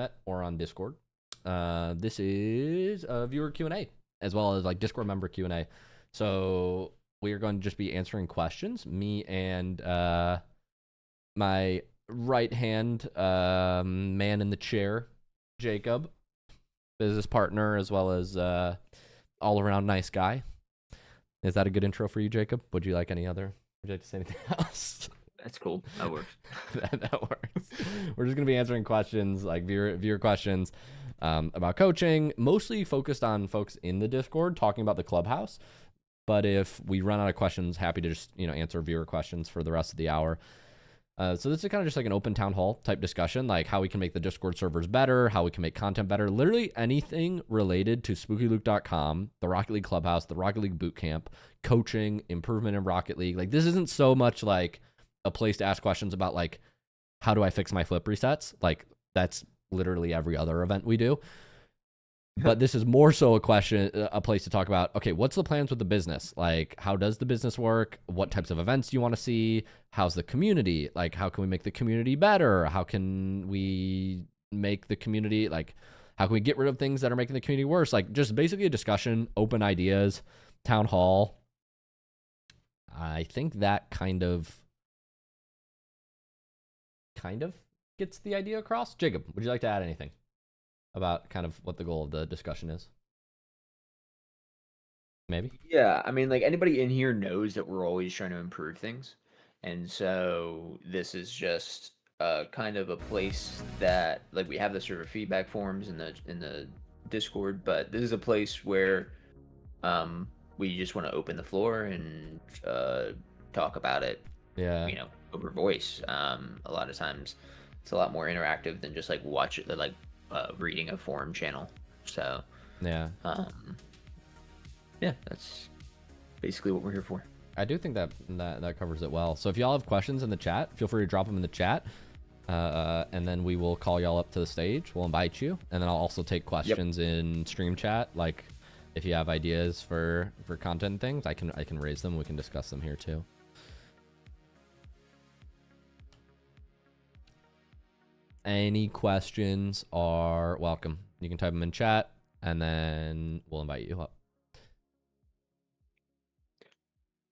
internet or on Discord. This is a viewer Q&A as well as like Discord member Q&A. So we are going to just be answering questions. Me and my right hand man in the chair, Jacob, business partner, as well as all around nice guy. Is that a good intro for you, Jacob? Would you like to say anything else? That's cool. That works. that works. We're just gonna be answering questions, like viewer questions about coaching, mostly focused on folks in the Discord talking about the Clubhouse. But if we run out of questions, happy to just answer viewer questions for the rest of the hour. So this is kind of just like an open town hall type discussion, like how we can make the Discord servers better, how we can make content better, literally anything related to SpookyLuke.com, the Rocket League Clubhouse, the Rocket League Bootcamp, coaching, improvement in Rocket League. Like this isn't so much like a place to ask questions about like, how do I fix my flip resets? Like that's literally every other event we do. But this is more so a place to talk about, okay, what's the plans with the business? Like, how does the business work? What types of events do you want to see? How's the community? Like, how can we make the community better? How can we make the community, like, how can we get rid of things that are making the community worse? Like, just basically a discussion, open ideas, town hall. I think that kind of gets the idea across. Jacob, would you like to add anything about kind of what the goal of the discussion is? Maybe? Yeah, I mean, like anybody in here knows that we're always trying to improve things. And so this is just kind of a place that like we have the server feedback forums in the Discord, but this is a place where we just want to open the floor and talk about it. Yeah. Over voice. A lot of times it's a lot more interactive than just like watch it like reading a forum channel. So yeah, that's basically what we're here for. I do think that covers it well. So if y'all have questions in the chat, feel free to drop them in the chat, and then we will call y'all up to the stage. We'll invite you, and then I'll also take questions in stream chat. Like if you have ideas for content and things, I can raise them. We can discuss them here too. Any questions are welcome. You can type them in chat, and then we'll invite you up.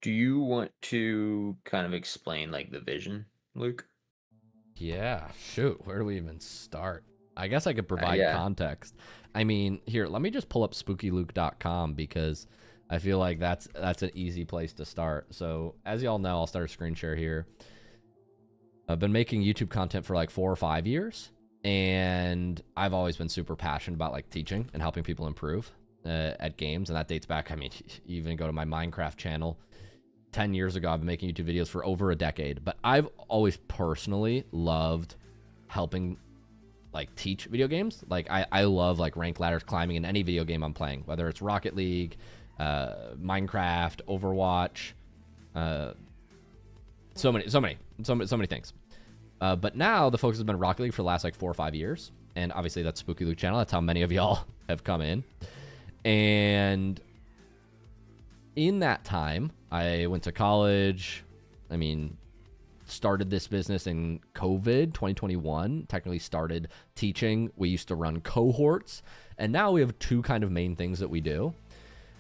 Do you want to kind of explain like the vision, Luke? Yeah, shoot. Where do we even start? I guess I could provide context. I mean, here, let me just pull up SpookyLuke.com because I feel like that's an easy place to start. So as y'all know, I'll start a screen share here. I've been making YouTube content for like 4 or 5 years, and I've always been super passionate about like teaching and helping people improve at games. And that dates back, I mean, you even go to my Minecraft channel. 10 years ago, I've been making YouTube videos for over a decade, but I've always personally loved helping like teach video games. Like I love like rank ladders climbing in any video game I'm playing, whether it's Rocket League, Minecraft, Overwatch, so many things. But now the focus has been Rocket League for the last like 4 or 5 years. And obviously that's Spooky Luke channel. That's how many of y'all have come in. And in that time, I went to college. I mean, started this business in COVID 2021, technically started teaching. We used to run cohorts. And now we have 2 kind of main things that we do.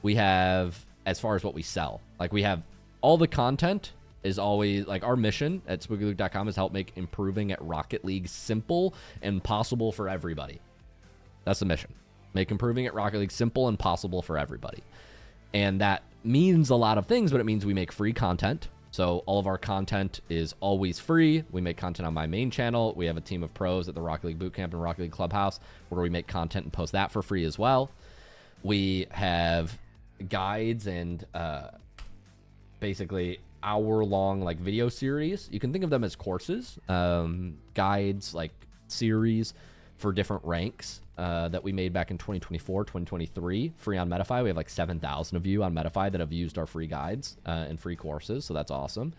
We have, as far as what we sell, like we have all the content is always like our mission at SpookyLuke.com is help make improving at Rocket League simple and possible for everybody. That's the mission. Make improving at Rocket League simple and possible for everybody. And that means a lot of things, but it means we make free content. So all of our content is always free. We make content on my main channel. We have a team of pros at the Rocket League Bootcamp and Rocket League Clubhouse where we make content and post that for free as well. We have guides and basically hour-long like video series. You can think of them as courses, guides, like series for different ranks that we made back in 2024, 2023, free on Metafy. We have like 7,000 of you on Metafy that have used our free guides and free courses, so that's awesome.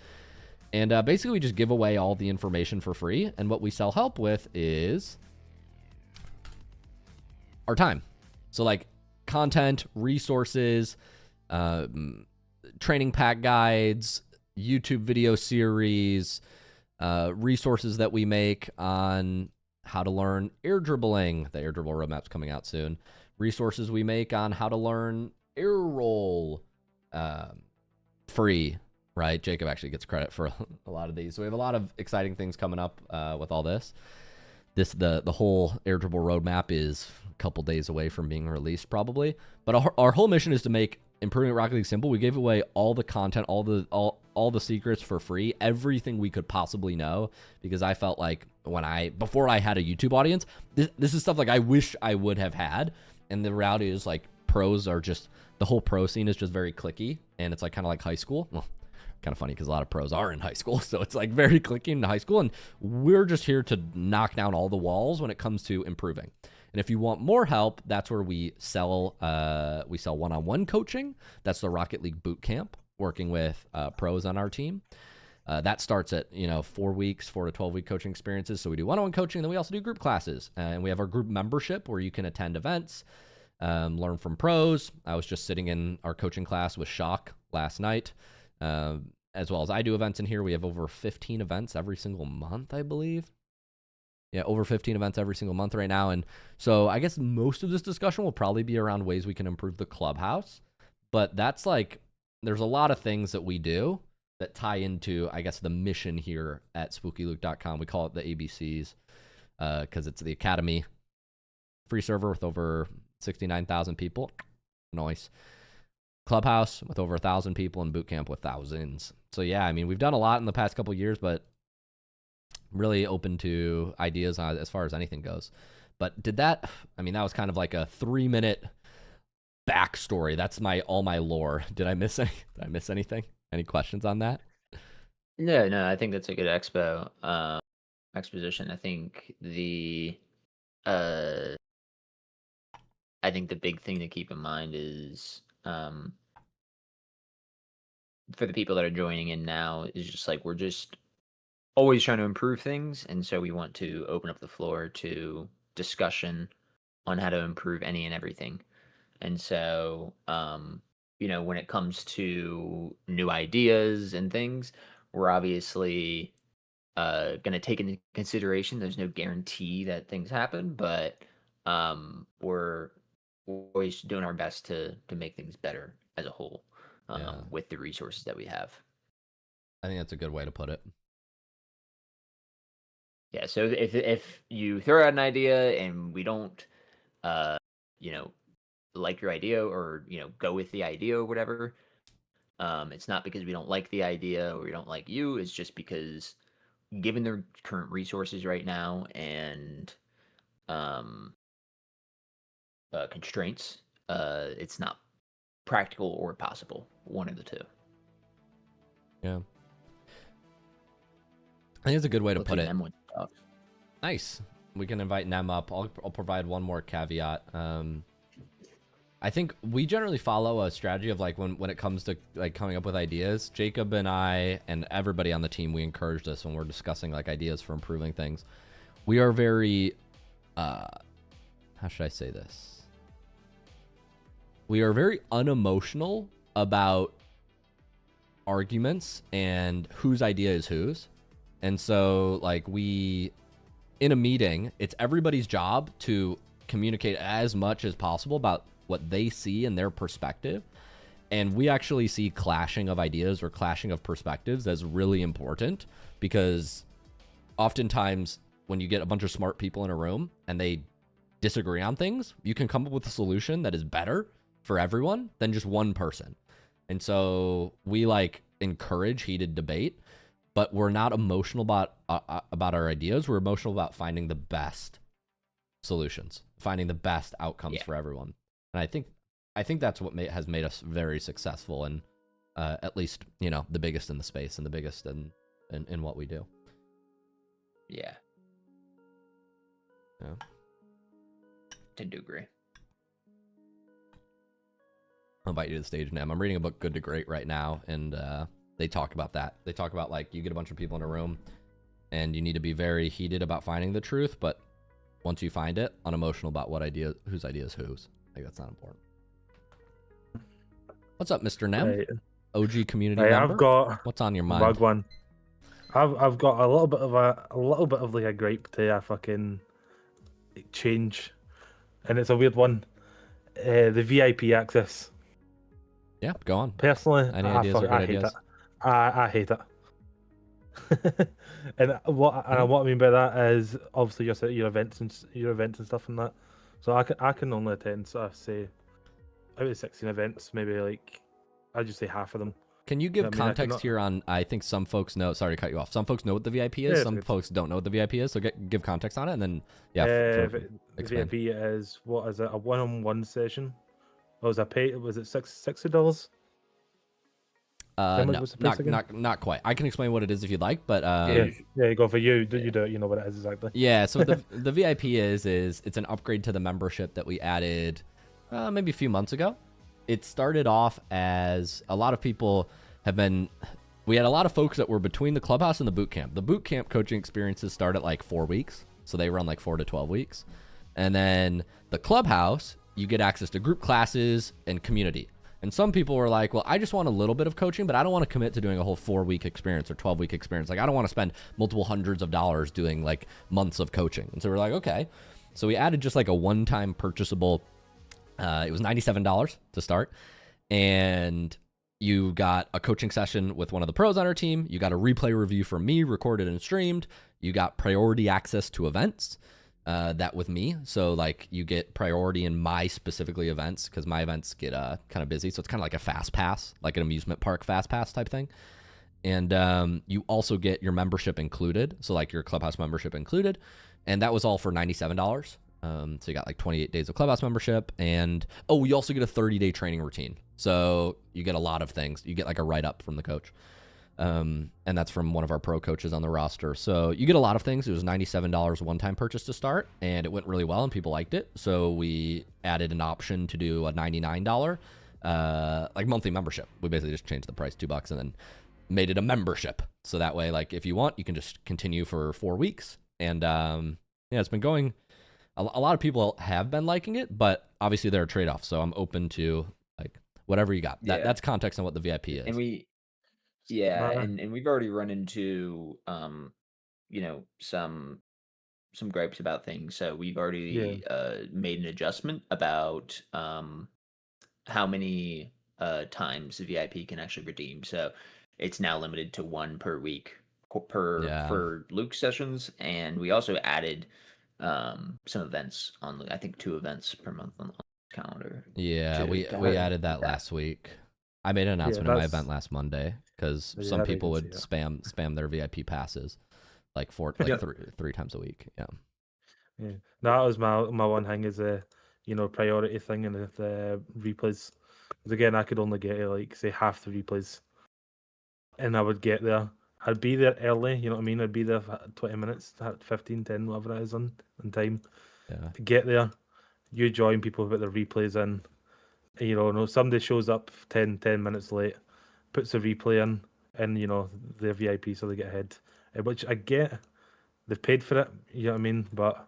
And basically we just give away all the information for free, and what we sell help with is our time. So like content, resources, training pack guides, YouTube video series, resources that we make on how to learn air dribbling. The air dribble roadmap's coming out soon. Resources we make on how to learn air roll free, right? Jacob actually gets credit for a lot of these. So we have a lot of exciting things coming up with all this. The whole air dribble roadmap is a couple days away from being released probably. But our whole mission is to make improving Rocket League simple. We gave away all the content, all the secrets for free, everything we could possibly know, because I felt like before I had a YouTube audience, this is stuff like I wish I would have had. And the reality is, like, pros are just, the whole pro scene is just very cliquey, and it's like kind of like high school. Well, kind of funny because a lot of pros are in high school, so it's like very cliquey in high school, and we're just here to knock down all the walls when it comes to improving. And if you want more help, that's where we sell one-on-one coaching. That's the Rocket League Bootcamp, working with pros on our team. That starts at 4 weeks, 4 to 12 week coaching experiences. So we do one-on-one coaching, and then we also do group classes. And we have our group membership where you can attend events, learn from pros. I was just sitting in our coaching class with Shock last night, as well as I do events in here. We have over 15 events every single month, I believe. Yeah, over 15 events every single month right now. And so I guess most of this discussion will probably be around ways we can improve the clubhouse. But that's like, there's a lot of things that we do that tie into, I guess, the mission here at SpookyLuke.com. We call it the ABCs because it's the Academy, free server with over 69,000 people. Nice. Clubhouse with over 1,000 people, and Bootcamp with thousands. So yeah, I mean, we've done a lot in the past couple of years, but really open to ideas on as far as anything goes. But that was kind of like a 3-minute backstory. That's all my lore. Did I miss anything? Any questions on that? No, I think that's a good exposition. I think the big thing to keep in mind is for the people that are joining in now is just like, we're just always trying to improve things, and so we want to open up the floor to discussion on how to improve any and everything. And so when it comes to new ideas and things, we're obviously going to take into consideration. There's no guarantee that things happen, but we're always doing our best to make things better as a whole with the resources that we have. I think that's a good way to put it. Yeah, so if you throw out an idea and we don't, like your idea or go with the idea or whatever, it's not because we don't like the idea or we don't like you. It's just because, given the current resources right now and constraints, it's not practical or possible. One of the two. Yeah, I think it's a good way to put it. Nice. We can invite Nem up. I'll provide one more caveat. I think we generally follow a strategy of like when it comes to like coming up with ideas. Jacob and I and everybody on the team, we encourage this when we're discussing like ideas for improving things. We are very, how should I say this? We are very unemotional about arguments and whose idea is whose. And so like in a meeting, it's everybody's job to communicate as much as possible about what they see in their perspective. And we actually see clashing of ideas or clashing of perspectives as really important, because oftentimes when you get a bunch of smart people in a room and they disagree on things, you can come up with a solution that is better for everyone than just one person. And so we like encourage heated debate, but we're not emotional about our ideas. We're emotional about finding the best solutions, finding the best outcomes for everyone. And I think that's what has made us very successful, and at least the biggest in the space and the biggest in what we do. Yeah. Tend to agree. I'll invite you to the stage, Nem. I'm reading a book, Good to Great, right now, and they talk about that. They talk about like you get a bunch of people in a room, and you need to be very heated about finding the truth, but once you find it, unemotional about whose idea is whose. I think that's not important. What's up, Mr. Nem? Hey. OG community member. What's on your mind? Bug one. I've got a little bit of like a gripe to fucking change, and it's a weird one. The VIP access. Yeah, go on. Personally, Any ideas or good I hate ideas? it. I hate it. And what I mean by that is obviously your events and stuff and that. So I can only attend, say, out of 16 events, maybe like I'd just say half of them. Can you give context here on? I think some folks know. Sorry to cut you off. Some folks know what the VIP is. Some folks don't know what the VIP is. So give context on it, and then the VIP is, what is it? A one-on-one session. Was it $60? No, not quite. I can explain what it is if you'd like, but yeah, go for you. You do it. You know what it is exactly. Yeah. So the VIP is it's an upgrade to the membership that we added maybe a few months ago. It started off as a lot of people have been. We had a lot of folks that were between the clubhouse and the boot camp. The boot camp coaching experiences start at like 4 weeks, so they run like 4 to 12 weeks, and then the clubhouse, you get access to group classes and community. And some people were like, well, I just want a little bit of coaching, but I don't want to commit to doing a whole 4-week experience or 12-week experience. Like, I don't want to spend multiple hundreds of dollars doing like months of coaching. And so we're like, okay. So we added just like a one-time purchasable. It was $97 to start. And you got a coaching session with one of the pros on our team. You got a replay review from me, recorded and streamed. You got priority access to events. That with me, so like you get priority in my specifically events because my events get kind of busy, so it's kind of like a fast pass, like an amusement park fast pass type thing. And you also get your membership included, so like your clubhouse membership included, and that was all for $97. So you got like 28 days of clubhouse membership, and you also get a 30-day training routine, so you get a lot of things. You get like a write-up from the coach. And that's from one of our pro coaches on the roster. So you get a lot of things. It was $97 one-time purchase to start, and it went really well, and people liked it. So we added an option to do a $99 like monthly membership. We basically just changed the price $2 and then made it a membership. So that way, like if you want, you can just continue for 4 weeks. And it's been going. A lot of people have been liking it, but obviously there are trade-offs. So I'm open to like whatever you got. That's context on what the VIP is. And and we've already run into some gripes about things. So we've already made an adjustment about how many times the VIP can actually redeem. So it's now limited to 1 per week for Luke sessions, and we also added some events on. I think 2 events per month on the calendar. Yeah, we added that last week. I made an announcement in my event last Monday because some people would spam their VIP passes like 3 times a week. Yeah. No, that was my one thing is priority thing and the replays. Because again, I could only get like say half the replays, and I would get there. I'd be there early. You know what I mean? I'd be there for 20 minutes, 15, 10, whatever it is on time. Yeah. Get there. You join people put their replays in. Somebody shows up 10 minutes late, puts a replay in, and they're VIP, so they get ahead. Which I get, they've paid for it. You know what I mean? But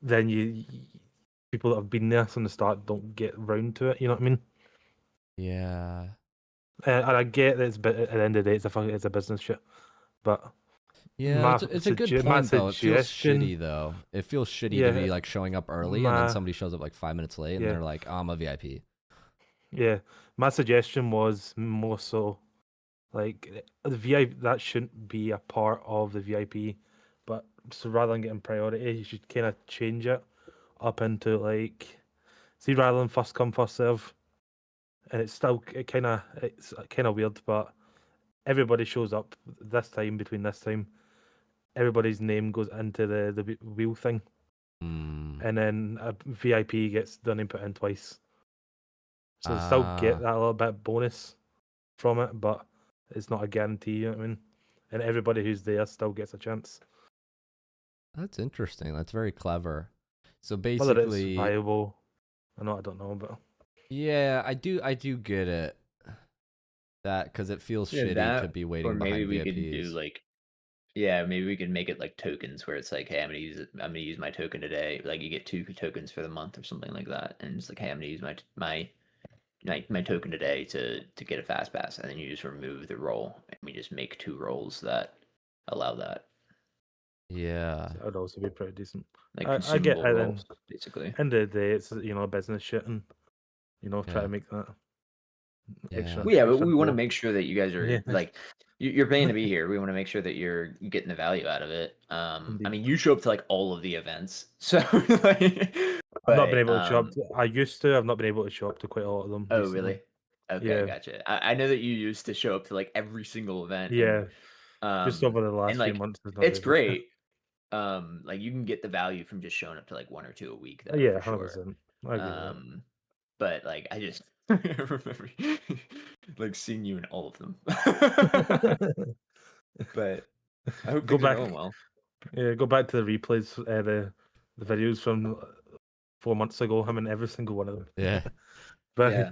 then people that have been there from the start don't get round to it. You know what I mean? Yeah. And I get that at the end of the day, it's a business shit. But yeah, it's a good point though. It feels shitty though. It feels shitty to be like showing up early and then somebody shows up like 5 minutes late and they're like, oh, I'm a VIP. Yeah, my suggestion was more so like the VIP that shouldn't be a part of the VIP, but so rather than getting priority, you should kind of change it up into like, see, rather than first come first serve, and it's kind of weird, but everybody shows up between this time. Everybody's name goes into the wheel thing, and then a VIP gets done and put in twice. So they still get that little bit bonus from it, but it's not a guarantee. You know what I mean? And everybody who's there still gets a chance. That's interesting. That's very clever. So basically, whether it's viable, I don't know, but yeah, I do get it. That because it feels shitty to be waiting behind VIPs. Maybe we could do like, maybe we can make it like tokens where it's like, hey, I'm gonna use my token today. Like you get 2 tokens for the month or something like that, and it's like, hey, I'm gonna use my token today to get a fast pass, and then you just remove the role, and we just make 2 roles that allow that. Yeah. So that'd also be pretty decent. Like I get consumable it. roles, Then basically. end of the day, it's business shit, and try Yeah. to make that extra. Yeah. Well, yeah, but extra we want to dough. make sure that you guys are Yeah, like you're paying to be here. We want to make sure that you're getting the value out of it. I indeed. mean, you show up to like all of the events, so I've not been but able to show up. I used to. I've not been able to show up to quite a lot of them oh recently. really? Okay, Yeah, gotcha. I know that you used to show up to like every single event, yeah. Just over the and last few like months, I've not been it's able to. great. Like you can get the value from just showing up to like 1 or 2 a week, though, Yeah, for sure. 100%. I agree with that. But like I just I remember like seeing you in all of them. But I hope Go things are back. going well. Yeah, go back to the replays. The videos from 4 months ago. I'm in every single one of them. Yeah. But Yeah,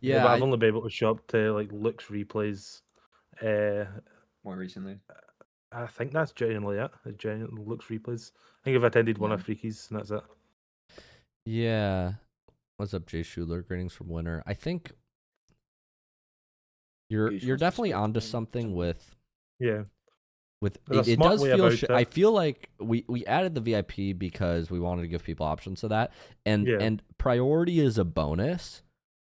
Yeah. but I've only been able to show up to like Luke's replays. more recently. I think that's genuinely it. Genuinely Luke's replays. I think I've attended one Yeah. of Freaky's, and that's it. Yeah. What's up, Jay Schuler? Greetings from winter. I think you're Goose wants to definitely speak. onto something with Yeah, it, there's a it smart does way feel about it. I feel like we added the VIP because we wanted to give people options to that, and Yeah. and priority is a bonus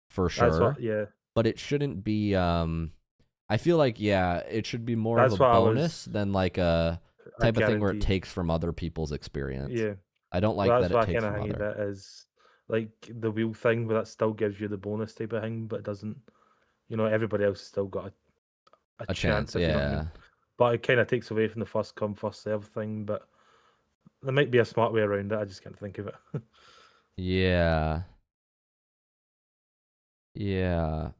for That's sure, what. Yeah, but it shouldn't be I feel like it should be more That's of a what I was- bonus than like a type of thing where it guarantee. takes from other people's experience. Yeah, I don't like well, that that's it why I takes kind of from hang other. that as like the wheel thing, but that still gives you the bonus type of thing, but it doesn't. Everybody else has still got a chance, if you know what I mean. But it kind of takes away from the first come first serve thing. But there might be a smart way around it. I just can't think of it. Yeah. Yeah.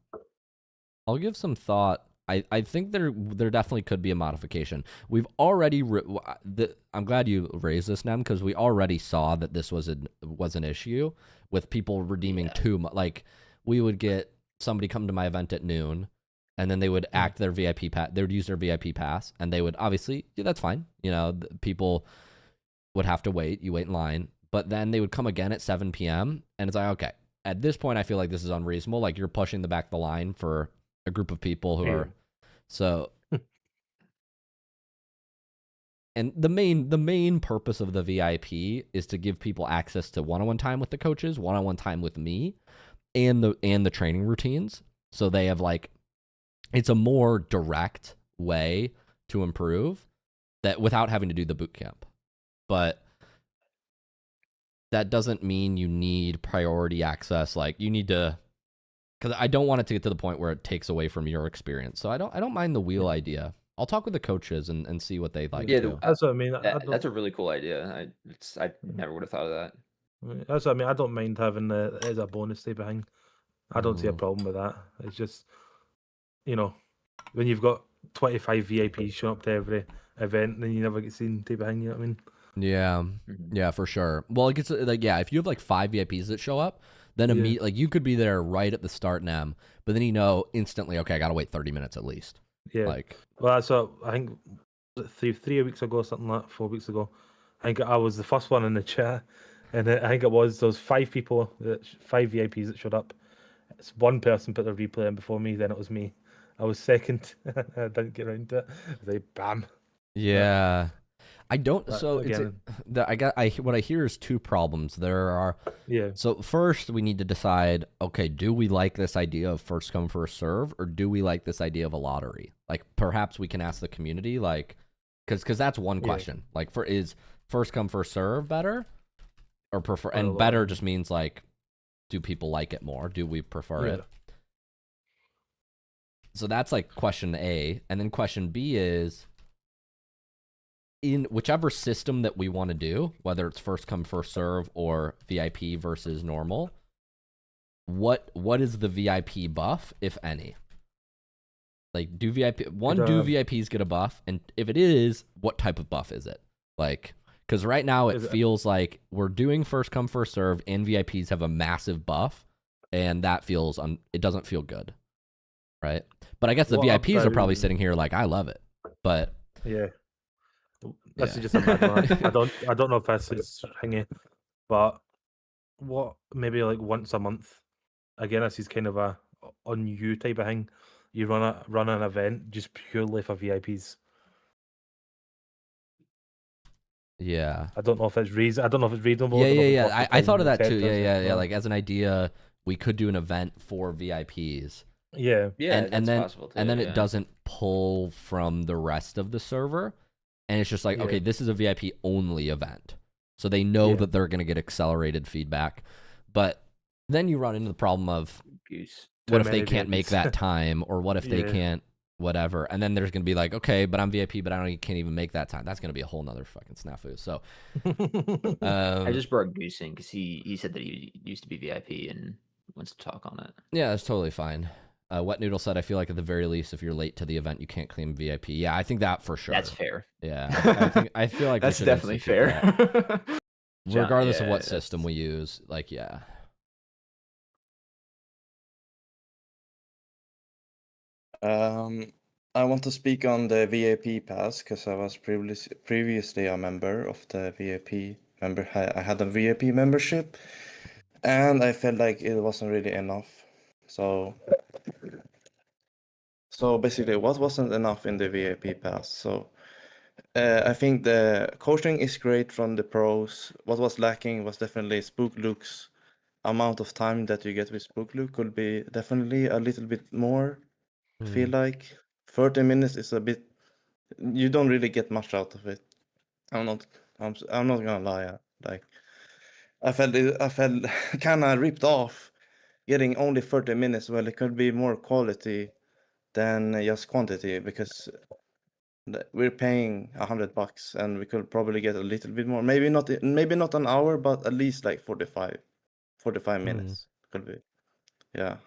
I'll give some thought. I think there definitely could be a modification. We've already I'm glad you raised this, Nem, because we already saw that this was an issue with people redeeming too much. Like we would get somebody come to my event at noon, and then they would act their VIP pass. They would use their VIP pass, and they would obviously that's fine. People would have to wait. You wait in line, but then they would come again at 7 p.m. and it's like, okay, at this point, I feel like this is unreasonable. Like you're pushing the back of the line for a group of people who are so. And the main purpose of the VIP is to give people access to one-on-one time with the coaches, one-on-one time with me, and the training routines. So they have it's a more direct way to improve that without having to do the boot camp. But that doesn't mean you need priority access. Like you need to, because I don't want it to get to the point where it takes away from your experience. So I don't mind the wheel idea. I'll talk with the coaches and see what they'd like to. That's what I mean. That's a really cool idea. I never would have thought of that. That's what I mean. I don't mind having it as a bonus type of thing. I don't see a problem with that. It's just, when you've got 25 VIPs showing up to every event, then you never get seen type of thing. You know what I mean? Yeah, yeah, for sure. Well, it gets if you have 5 VIPs that show up, then immediately you could be there right at the start, Nem, but then instantly, okay, I gotta wait 30 minutes at least. Yeah. Well, that's what I think. 3 weeks ago, something like 4 weeks ago, I think I was the first one in the chat, and I think it was those 5 people, 5 VIPs that showed up. It's one person put their replay in before me, then it was me. I was second. I didn't get around to it. They bam. Yeah. I don't. But So again, what I hear is 2 problems. There are. Yeah. So first, we need to decide. Okay, do we like this idea of first come first serve, or do we like this idea of a lottery? Perhaps we can ask the community, because that's one question. Is first come first serve better, or prefer? And better just means do people like it more? Do we prefer it? So that's question A, and then question B is, in whichever system that we want to do, whether it's first come first serve or VIP versus normal, what is the VIP buff, if any? Do VIPs get a buff, and if it is, what type of buff is it? Because right now it feels like we're doing first come first serve, and VIPs have a massive buff, and that feels it doesn't feel good, right? But I guess the VIPs are probably sitting here I love it, but yeah. This is just a mad one. I don't know if this is hingy, but maybe once a month. Again, this is kind of a on you type of thing. You run an event just purely for VIPs. Yeah. I don't know if it's reasonable. Yeah, I don't know if it's yeah, worth yeah. the I time thought of and that too. etc. Yeah. Like as an idea, we could do an event for VIPs. Yeah. Yeah, And that's then possible too. and then it Yeah. doesn't pull from the rest of the server. And it's just like, Yeah. okay, this is a VIP only event. So they know Yeah. that they're going to get accelerated feedback. But then you run into the problem of Goose. what Too if they many can't make VIPs. that time, or what if they Yeah. can't whatever. And then there's going to be like, okay, but I'm VIP, but can't even make that time. That's going to be a whole nother fucking snafu. So I just brought Goose in because he said that he used to be VIP and wants to talk on it. yeah, that's totally fine. Wet Noodle said, I feel like at the very least, if you're late to the event, you can't claim VIP. Yeah, I think that for sure. That's fair. Yeah, I feel like that's we should definitely institute fair. that. Regardless of Yeah, what system we use, like, yeah. I want to speak on the VIP pass because I was previously a member of the VIP member. I had a VIP membership, and I felt like it wasn't really enough. So basically, what wasn't enough in the VIP pass? So I think the coaching is great from the pros. What was lacking was definitely SpookyLuke's amount of time that you get with SpookyLuke could be definitely a little bit more. I feel like 30 minutes is a bit. You don't really get much out of it. I'm not gonna lie. Like I felt kind of ripped off getting only 30 minutes. Well, it could be more quality than just quantity because we're paying $100 and we could probably get a little bit more. Maybe not an hour, but at least like 45 minutes could be. Yeah.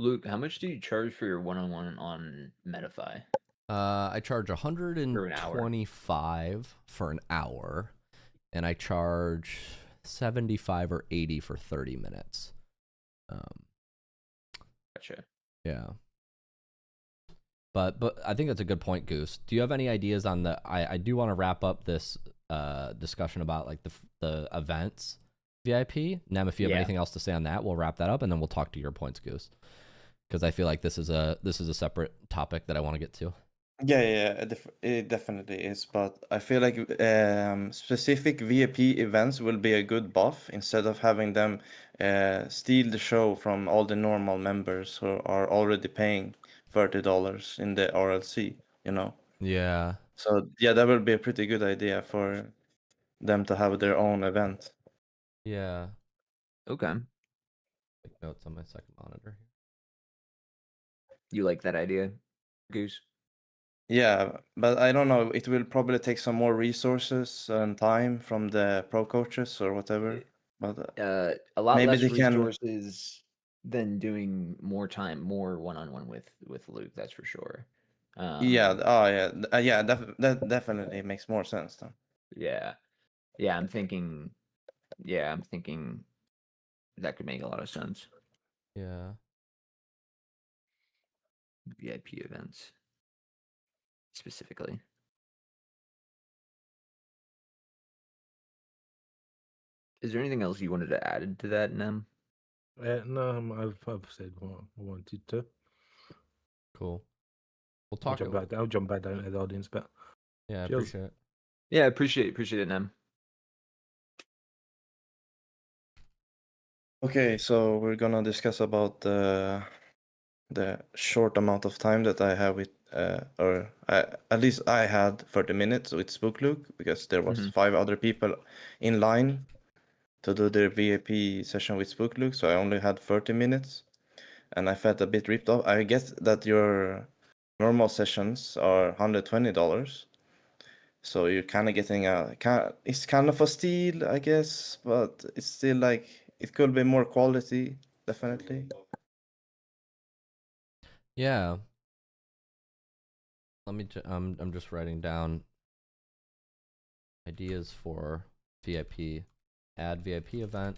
Luke, how much do you charge for your one-on-one on Metafy? I charge 125 for an hour, and I charge 75 or 80 for 30 minutes. Gotcha. Yeah. But I think that's a good point, Goose. Do you have any ideas on the? I do want to wrap up this discussion about like the events VIP. Nem, if you have anything else to say on that, we'll wrap that up and then we'll talk to your points, Goose. Because I feel like this is a separate topic that I want to get to. Yeah, it definitely is. But I feel like specific VIP events will be a good buff instead of having them steal the show from all the normal members who are already paying $30 in the RLC, you know? Yeah. So, yeah, that would be a pretty good idea for them to have their own event. Yeah. Okay. Take notes on my second monitor here. You like that idea, Goose? Yeah, but I don't know. It will probably take some more resources and time from the pro coaches or whatever. But a lot maybe less they can. resources than doing more one-on-one with Luke. That's for sure. Yeah. Oh, yeah. Yeah. That definitely makes more sense then. Yeah. I'm thinking that could make a lot of sense. Yeah. VIP events specifically. Is there anything else you wanted to add to that, Nem? No, I've said what I wanted to. Cool. We'll talk. I'll jump back down to the audience, but yeah, I cheers. appreciate it. Yeah, appreciate it, Nem. Okay, so we're gonna discuss about the short amount of time that I have with, at least I had 30 minutes with SpookyLuke because there was 5 other people in line to do their VIP session with SpookyLuke, so I only had 30 minutes, and I felt a bit ripped off. I guess that your normal sessions are $120, so you're kind of getting it's kind of a steal, I guess, but it's still like it could be more quality, definitely. Yeah. Let me. I'm just writing down ideas for VIP. Add VIP event.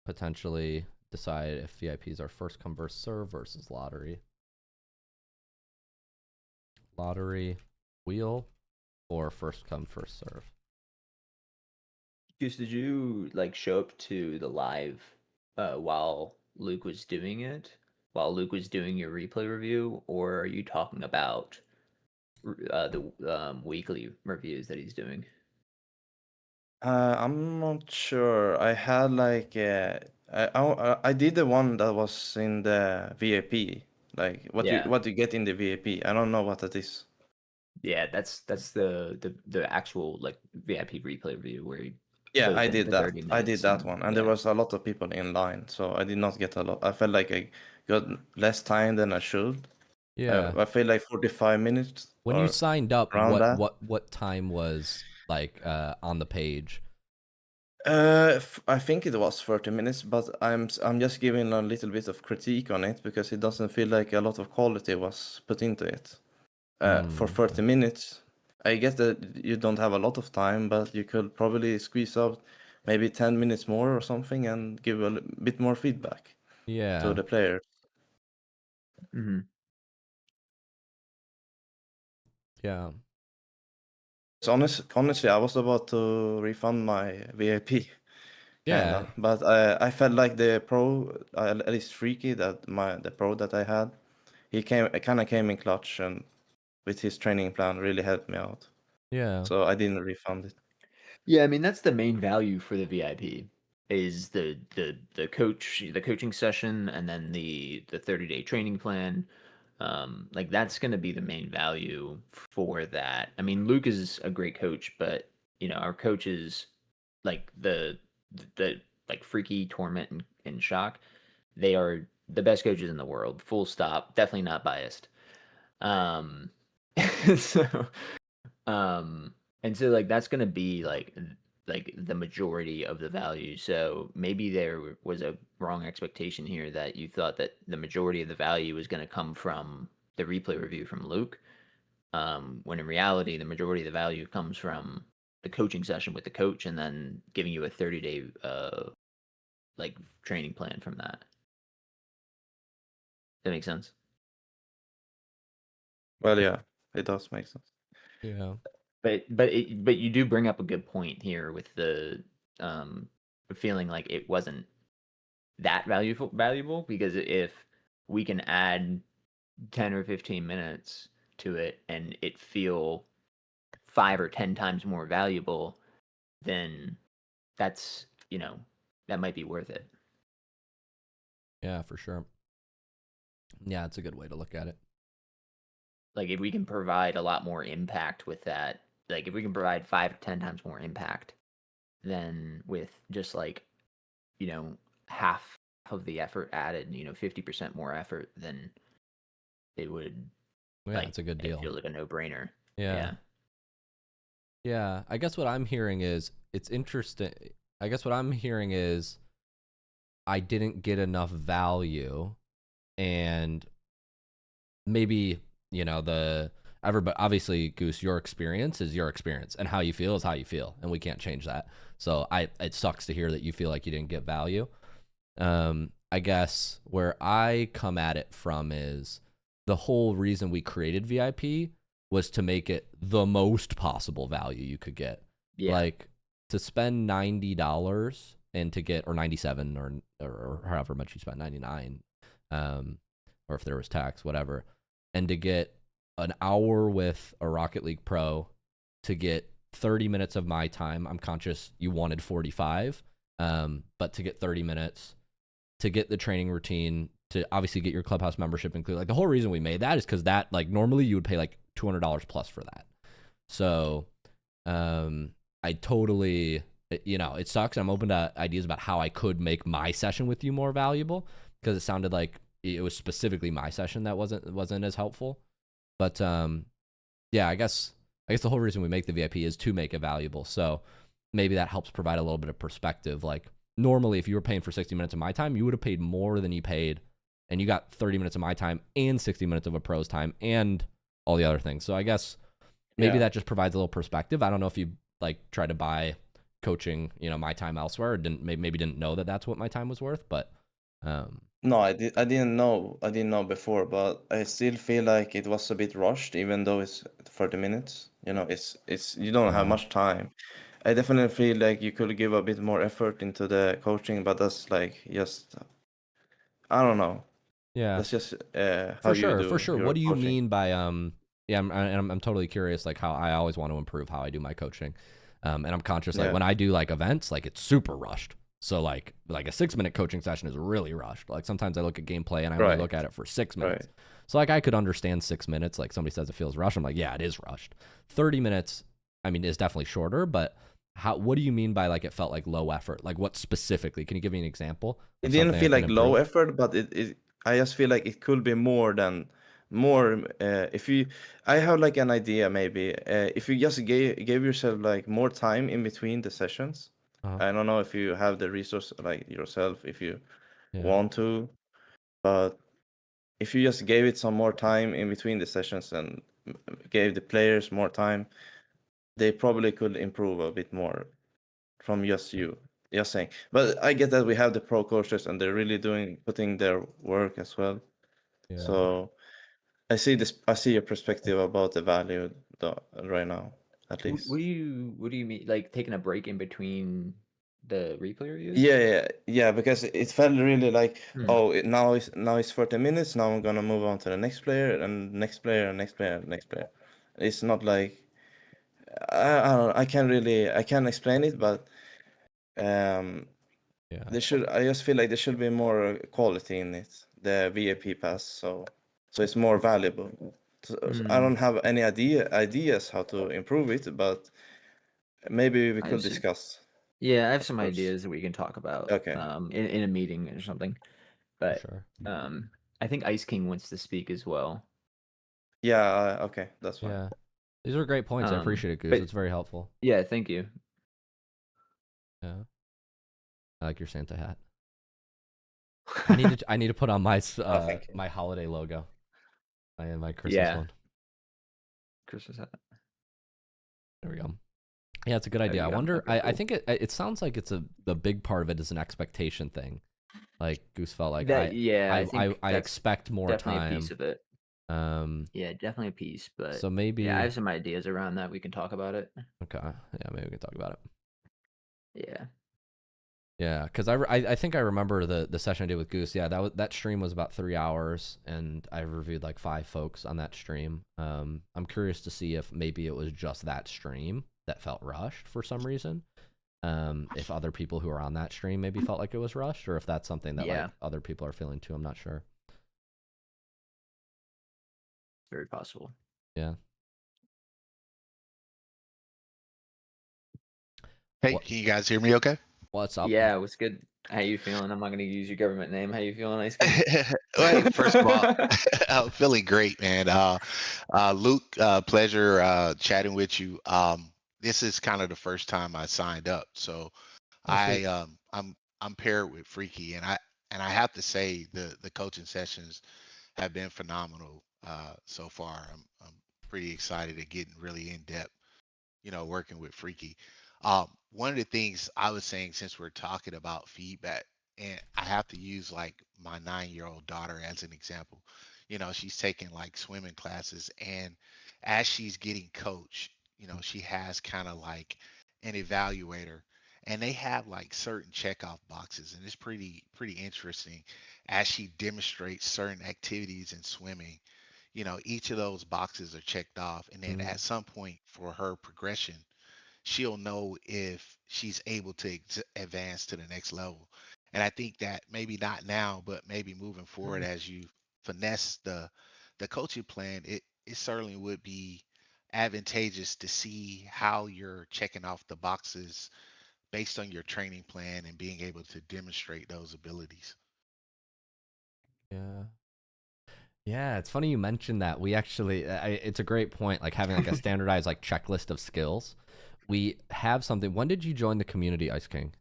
Potentially decide if VIPs are first come first serve versus lottery. Lottery, wheel, or first come first serve. Goose, did you like show up to the live while Luke was doing it? While Luke was doing your replay review, or are you talking about weekly reviews that he's doing? I'm not sure. I had like I did the one that was in the VIP. Like Yeah. what you get in the VIP. I don't know what that is. Yeah, that's the actual like VIP replay review where he Yeah, goes I into did that. 30 I did minutes that and one, and there yeah. was a lot of people in line, so I did not get a lot. I felt like I got less time than I should. Yeah. I feel like 45 minutes When you or signed up, around that. what time was like on the page? I think it was 30 minutes, but I'm just giving a little bit of critique on it because it doesn't feel like a lot of quality was put into it. For 30 minutes, I guess that you don't have a lot of time, but you could probably squeeze out maybe 10 minutes more or something and give a bit more feedback to Yeah. the players. Mm-hmm. Yeah. So honestly, I was about to refund my VIP, Yeah. kinda, but I felt like the pro, at least Freaky, the pro that I had, he kind of came in clutch and with his training plan really helped me out. Yeah. So I didn't refund it. Yeah, I mean that's the main value for the VIP is the coaching session and then the 30-day training plan. Like that's going to be the main value for that. I mean, Luke is a great coach, but you know, our coaches like the like Freaky, Torment and Shock, they are the best coaches in the world. Full stop. Definitely not biased. Um so and so like that's gonna be like the majority of the value. So maybe there was a wrong expectation here that you thought that the majority of the value was gonna come from the replay review from Luke. When in reality the majority of the value comes from the coaching session with the coach and then giving you a 30-day like training plan from that. That makes sense. Well, yeah, it does make sense. Yeah. But you do bring up a good point here with the um feeling like it wasn't that valuable because if we can add 10 or 15 minutes to it and it feel 5 or 10 times more valuable, then that's, you know, that might be worth it. Yeah, for sure. Yeah, it's a good way to look at it. Like if we can provide a lot more impact with that, like if we can provide 5 or 10 times more impact than with just like, you know, half of the effort added, you know, 50% more effort, then it would Yeah, like it's a good it deal. feels like a no-brainer. Yeah. Yeah. I guess what I'm hearing is it's interesting. I guess what I'm hearing is I didn't get enough value and maybe, you know, everybody, obviously, Goose, your experience is your experience and how you feel is how you feel. And we can't change that. So it sucks to hear that you feel like you didn't get value. I guess where I come at it from is the whole reason we created VIP was to make it the most possible value you could get. Yeah. Like to spend $90 and to get, or 97 or however much you spent, 99, or if there was tax, whatever, and to get an hour with a Rocket League Pro, to get 30 minutes of my time. I'm conscious you wanted 45, but to get 30 minutes, to get the training routine, to obviously get your Clubhouse membership included. Like the whole reason we made that is because that, like, normally you would pay like $200 plus for that. So I totally, you know, it sucks. I'm open to ideas about how I could make my session with you more valuable, because it sounded like it was specifically my session that wasn't as helpful. But yeah, I guess the whole reason we make the VIP is to make it valuable. So maybe that helps provide a little bit of perspective. Like normally, if you were paying for 60 minutes of my time, you would have paid more than you paid, and you got 30 minutes of my time and 60 minutes of a pro's time and all the other things. So I guess maybe that just provides a little perspective. I don't know if you like tried to buy coaching, you know, my time elsewhere, or maybe didn't know that that's what my time was worth, but No, I didn't know. I didn't know before, but I still feel like it was a bit rushed, even though it's 30 minutes. You know, it's you don't have yeah. much time. I definitely feel like you could give a bit more effort into the coaching, but that's like just I don't know. Yeah. That's just how For you sure, for do sure. your What do you coaching. mean by Yeah, I'm totally curious, like how I always want to improve how I do my coaching. And I'm conscious, like when I do like events, like it's super rushed. So like a 6-minute coaching session is really rushed. Like sometimes I look at gameplay and I only look at it for 6 minutes. So like I could understand 6 minutes. Like somebody says it feels rushed. I'm like, yeah, it is rushed. 30 minutes, I mean, is definitely shorter, but what do you mean by like it felt like low effort? Like what specifically? Can you give me an example? It didn't feel like low effort, but I just feel like it could be more. If you, I have like an idea maybe. If you just gave yourself like more time in between the sessions. I don't know if you have the resource like yourself, if you want to, but if you just gave it some more time in between the sessions and gave the players more time, they probably could improve a bit more from just saying. But I get that we have the pro coaches and they're really putting their work as well. So I see your perspective about the value right now, at least. What do you mean, like taking a break in between the replay reviews? Yeah, because it felt really like, now it's 40 minutes, now I'm gonna move on to the next player and next player and next player and next player. It's not like I don't know, I can't explain it, but I just feel like there should be more quality in it, the VIP pass, so it's more valuable. So I don't have any ideas how to improve it, but maybe we could discuss. Yeah, I have some ideas that we can talk about. Okay. In a meeting or something. But I think Ice King wants to speak as well. Yeah. Okay, that's fine. Yeah, these are great points. I appreciate it, Goose. It's very helpful. Yeah, thank you. Yeah, I like your Santa hat. I need to put on my my holiday logo. My Christmas one. Christmas hat. There we go. Yeah, it's a good idea. I wonder. Okay, I think it sounds like it's the big part of it is an expectation thing. Like Goose felt like that, I expect more definitely time. A piece of it. Yeah, definitely a piece. But so maybe I have some ideas around that. We can talk about it. Okay. Yeah, maybe we can talk about it. Yeah. Yeah, because I think I remember the session I did with Goose. Yeah, that stream was about 3 hours, and I reviewed like 5 folks on that stream. I'm curious to see if maybe it was just that stream that felt rushed for some reason. If other people who are on that stream maybe felt like it was rushed, or if that's something that like other people are feeling too. I'm not sure. Very possible. Yeah. Hey, can you guys hear me okay? What's up? Yeah, what's good? How you feeling? I'm not gonna use your government name. How you feeling, Ice King? Well, first of all, I'm feeling great, man. Luke, pleasure chatting with you. This is kind of the first time I signed up, so I'm paired with Freaky, and I have to say the coaching sessions have been phenomenal so far. I'm pretty excited at getting really in depth, working with Freaky. One of the things I was saying, since we're talking about feedback, and I have to use like my 9-year-old daughter as an example. She's taking like swimming classes, and as she's getting coached, she has kind of like an evaluator, and they have like certain checkoff boxes, and it's pretty interesting as she demonstrates certain activities in swimming. Each of those boxes are checked off, and then at some point for her progression, she'll know if she's able to advance to the next level. And I think that maybe not now, but maybe moving forward as you finesse the coaching plan, it certainly would be advantageous to see how you're checking off the boxes based on your training plan and being able to demonstrate those abilities. Yeah. Yeah, it's funny you mentioned that. We actually, it's a great point, like having like a standardized like checklist of skills. We have something. When did you join the community, Ice King?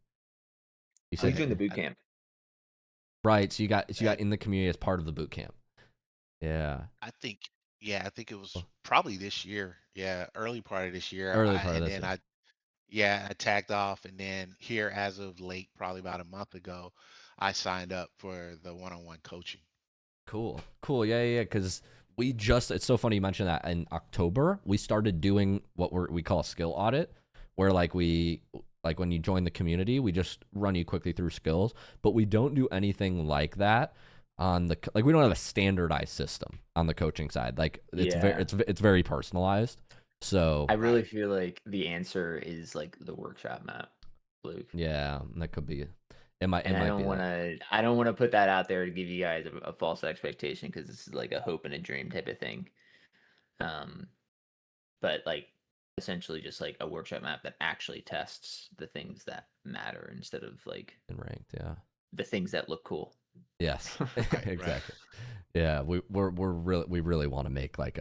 You said joined the boot camp. Right, so you got in the community as part of the boot camp. Yeah. I think it was probably this year. Yeah, early part of this year. I tagged off, and then here as of late, probably about a month ago, I signed up for the one-on-one coaching. Cool. Yeah. Because it's so funny you mentioned that. In October, we started doing what we call a skill audit, where like when you join the community, we just run you quickly through skills, but we don't do anything like that on the like we don't have a standardized system on the coaching side. Like it's Yeah. it's very personalized. So I really feel like the answer is like the workshop map, Luke. yeah, that could be. It might And I be don't want to put that out there to give you guys a false expectation because this is like a hope and a dream type of thing. But like essentially just like a workshop map that actually tests the things that matter instead of like in ranked. Yeah. the things that look cool. Yes. Right. Exactly. Yeah. We really want to make like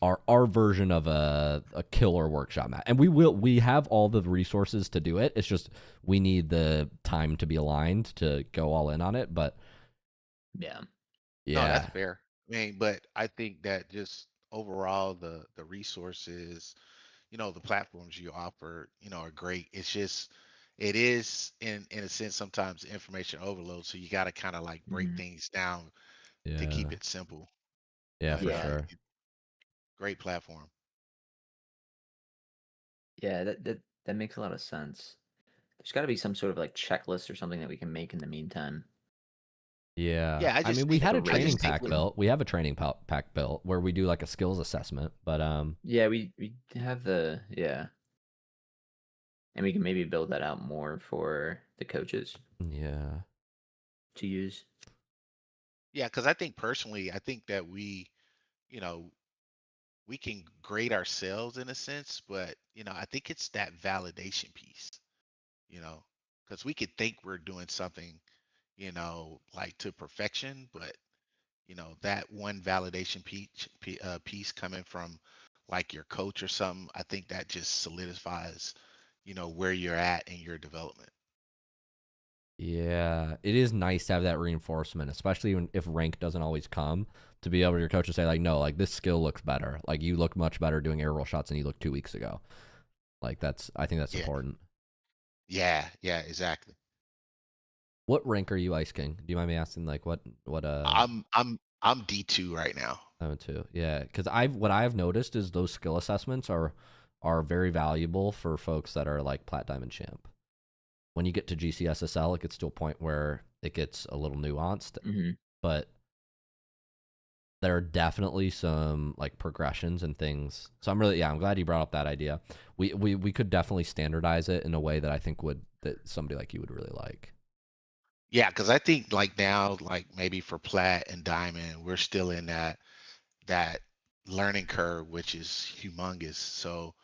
our version of a killer workshop map, and we have all the resources to do it. It's just we need the time to be aligned to go all in on it. But Yeah. No, that's fair. I mean, but I think that just overall the resources, the platforms you offer, are great. It's just it is in a sense sometimes information overload. So you got to kind of like break Mhm. things down to yeah, keep it simple. yeah, But for Yeah. sure. great platform. Yeah, that makes a lot of sense. There's got to be some sort of like checklist or something that we can make in the meantime. Yeah. Yeah, I I mean, just we think had Like a a I training just written think pack with built. We have a training pack built where we do like a skills assessment. But Yeah, we have the and we can maybe build that out more for the coaches yeah, to use. yeah, because I think personally, I think that you know, we can grade ourselves in a sense, but I think it's that validation piece, you know, because we could think we're doing something, like to perfection, but that one validation piece coming from like your coach or something, I think that just solidifies, where you're at in your development. yeah. It is nice to have that reinforcement, especially if rank doesn't always come. To be able to your coach to say like, no, like this skill looks better. Like you look much better doing air roll shots than you looked 2 weeks ago. Like I think that's Yeah, important. yeah, exactly. What rank are you Ice King? Do you mind me asking? Like what I'm D2 right now. I'm too. Yeah, because what I've noticed is those skill assessments are very valuable for folks that are like Plat Diamond Champ. When you get to GCSSL, it gets to a point where it gets a little nuanced, Mm-hmm. but there are definitely some like progressions and things. So I'm glad you brought up that idea. We could definitely standardize it in a way that I think that somebody like you would really like. Yeah, because I think like now, like maybe for Plat and Diamond, we're still in that learning curve, which is humongous. So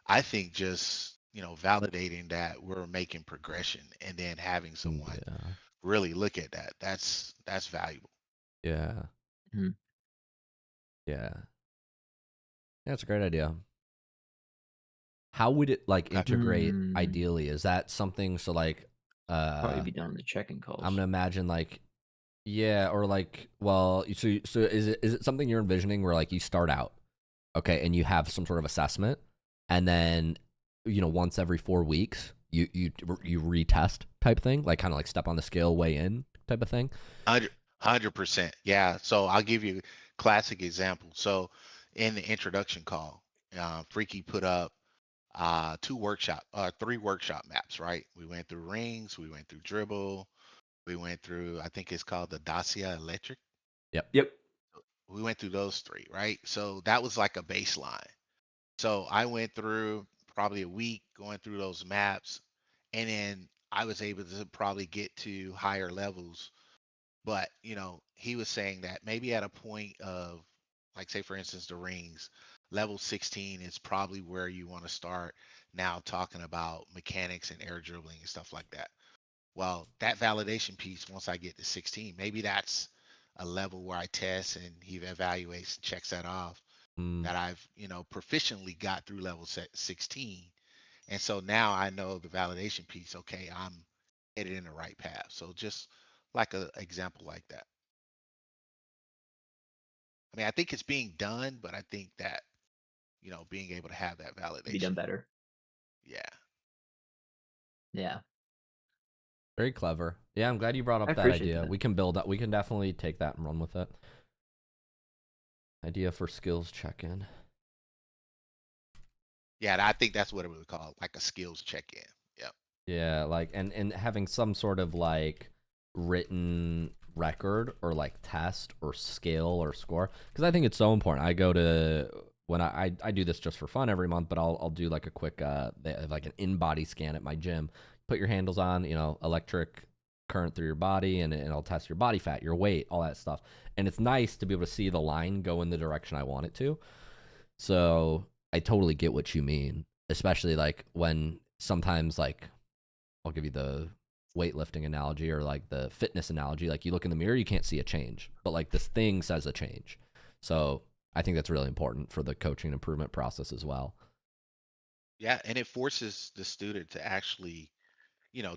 I think just, validating that we're making progression and then having someone Yeah. really look at that, that's valuable. Yeah. Mm-hmm. Yeah. That's a great idea. How would it like Okay. integrate ideally? Is that something so like Probably be done in the check-in calls. I'm gonna imagine like yeah, or like well so is it something you're envisioning where like you start out, okay, and you have some sort of assessment and then once every 4 weeks you retest type thing, like kind of like step on the scale, weigh in type of thing? 100%. Yeah. So I'll give you a classic example. So in the introduction call, Freaky put up three workshop maps, right? We went through rings, we went through dribble, we went through, I think it's called the Dacia Electric. Yep. We went through those three, right? So that was like a baseline. So I went through probably a week going through those maps, and then I was able to probably get to higher levels. But, he was saying that maybe at a point of, like, say, for instance, the rings, level 16 is probably where you want to start now talking about mechanics and air dribbling and stuff like that. Well, that validation piece, once I get to 16, maybe that's a level where I test and he evaluates and checks that off Mm, that I've, proficiently got through level 16. And so now I know the validation piece, okay, I'm headed in the right path. So just like an example like that. I mean, I think it's being done, but I think that, being able to have that Be done validation. better. Yeah. Yeah. very clever. Yeah, I'm glad you brought I up that appreciate idea. that. We can build that. We can definitely take that and run with it. Idea for skills check-in. Yeah. And I think that's what it would call like a skills check-in. Yep. Yeah, like and having some sort of like written record or like test or skill or score, because I think it's so important. I go to when I do this just for fun every month, but I'll do like a quick they have like an in-body scan at my gym. Put your handles on, electric current through your body, and it'll test your body fat, your weight, all that stuff. And it's nice to be able to see the line go in the direction I want it to. So I totally get what you mean, especially like when sometimes, like, I'll give you the weightlifting analogy or like the fitness analogy. Like, you look in the mirror, you can't see a change, but like this thing says a change. So I think that's really important for the coaching improvement process as well. Yeah, and it forces the student to actually,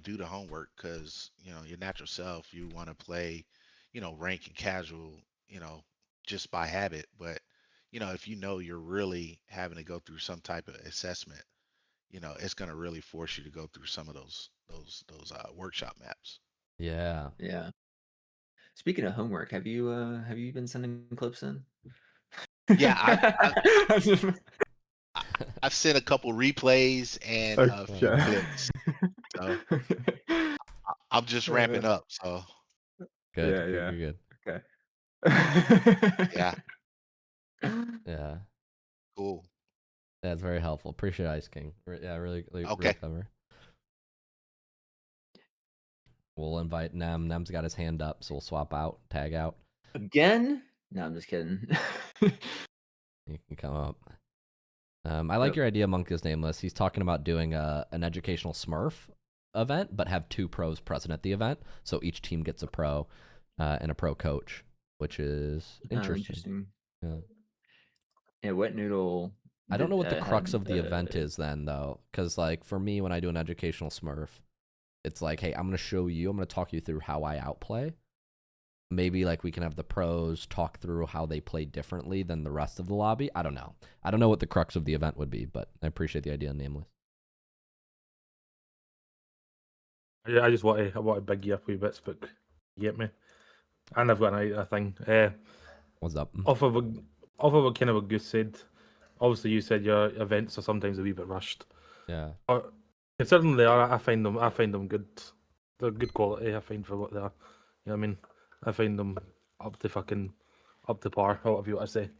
do the homework, because, your natural self, you want to play, rank and casual, just by habit. But, if you're really having to go through some type of assessment, it's going to really force you to go through some of those workshop maps. Yeah. Yeah. Speaking of homework, have you been sending clips in? Yeah, I've sent a couple replays and a few clips, so I'm just ramping up. So Good. Yeah. Good. Okay. yeah, Yeah. cool. That's very helpful. Appreciate Ice King. Yeah, really Okay. clever. We'll invite Nem. Nem's got his hand up, so we'll swap out, tag out. Again? No, I'm just kidding. You can come up. I like your idea, Monk is Nameless. He's talking about doing an educational Smurf event, but have 2 pros present at the event, so each team gets a pro and a pro coach, which is interesting. Yeah. Yeah, Wet Noodle. I don't know what the crux of the event is then, though, because like for me, when I do an educational Smurf, it's like, hey, I'm going to show you, I'm going to talk you through how I outplay. Maybe like we can have the pros talk through how they play differently than the rest of the lobby. I don't know. I don't know what the crux of the event would be, but I appreciate the idea, Nameless. Yeah, I want to big you up a wee bit, Spook. You get me? And I've got a thing. What's up? Off of what kind of what Goose said. Obviously, you said your events are sometimes a wee bit rushed. Yeah. But considering they are, I find them good. They're good quality. I find for what they are. You know what I mean? I find them up to par, or whatever you want to say,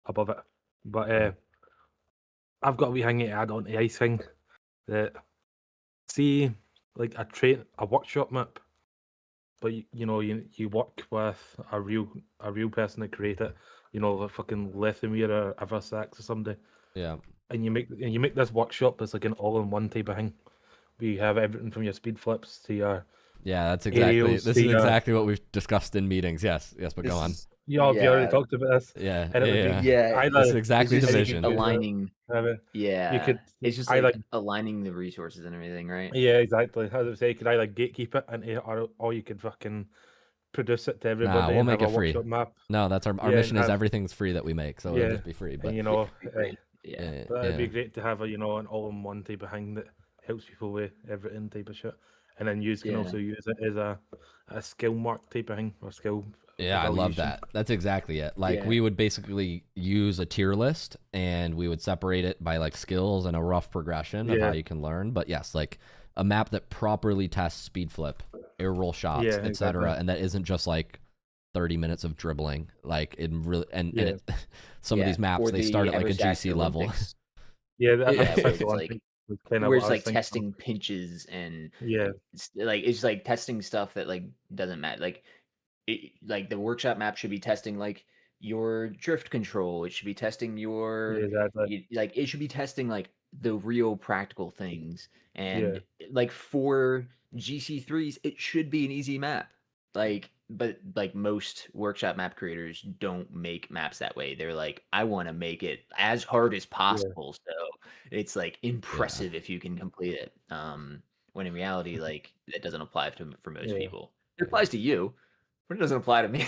above it. But I've got a wee thing to add on the ice thing. That see, like a workshop map, but you work with a real person to create it. Like fucking Lethemir or Eversax or somebody. Yeah. And you make this workshop as like an all-in-one type of thing. We have everything from your speed flips to your that's exactly aerials. This is exactly what we've discussed in meetings. Yes, but go on. You already talked about this. Yeah. And it would be either This is exactly the just vision. aligning. You could It's just either like aligning the resources and everything, right? yeah, exactly. As I would say, you could either gatekeep it or you could fucking produce it to everybody. Nah, we'll and make have it a free. workshop map. No, that's our mission is everything's free that we make, so Yeah, it'll just be free. But and it'd be great to have an all-in-one type of thing that helps people with everything type of shit, and then you can also use it as a skill mark type of thing or skill. Yeah, I love that. That's exactly it. Like we would basically use a tier list and we would separate it by like skills and a rough progression of how you can learn. But yes, like a map that properly tests speed flip, air roll shots, etc., and that isn't just like 30 minutes of dribbling. Like it really and some of these maps they start at like a GC level. Where it's like testing pinches and it's just like testing stuff that like doesn't matter. Like the workshop map should be testing like your drift control. It should be testing your it should be testing like the real practical things. And like for GC3s, it should be an easy map. But like most workshop map creators don't make maps that way. They're like, I want to make it as hard as possible. So it's like impressive if you can complete it. When in reality, like that doesn't apply for most people. It applies to you, but it doesn't apply to me.